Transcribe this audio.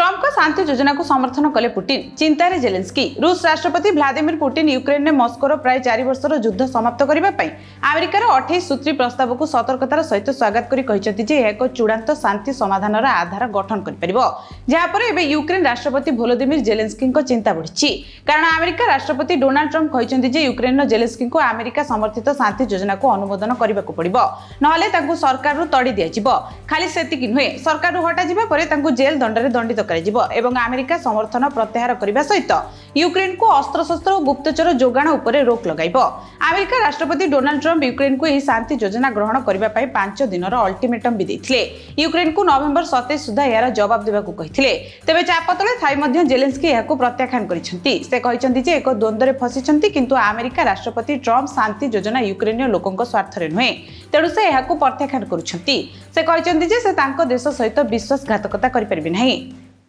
Trump को शांति योजना को समर्थन कले पुटिन चिंतार जेलेंस्की। रूस राष्ट्रपति व्लादिमीर पुटिन यूक्रेन में मस्कोर प्राय 4 वर्षर युद्ध समाप्त करने अमेरिकार 28 सूत्री प्रस्ताव को सतर्कतार सहित स्वागत कर एक चूड़ांत शांति समाधान आधार गठन कर यूक्रेन राष्ट्रपति वोलोदिमीर जेलेंस्की चिंता बढ़ी कारण अमेरिका राष्ट्रपति डोनाल्ड ट्रम्प कहते यूक्रेन जेलेंस्की को अमेरिका समर्थित शांति योजना को अनुमोदन करने को पड़ो ना सरकार तड़ी दिज्व खाली सेतिक नुहे सरकार हटाଯିबा जेल दंडे दंडित एवं अमेरिका समर्थन प्रत्याहार करने सहित यूक्रेन को अस्त्रशस्त्र और गुप्तचर जोगाण उपरे रोक लगाइब। अमेरिका राष्ट्रपति डोनाल्ड ट्रम्प यूक्रेन को यह शांति योजना ग्रहण करने 5 दिनर अल्टीमेटम भी देते यूक्रेन को नवेम्बर 27 सुधा यार जवाब देवा कहते तेज चाप तले थी जेलेंस्की यह प्रत्याख्यान करते एक द्वंद्व फसी किंतु अमेरिका राष्ट्रपति ट्रम्प शांति योजना यूक्रेन लोकों स्वार्थ नुहे तेणु से प्रत्याख्यान कर देश सहित विश्वासघातकता करें।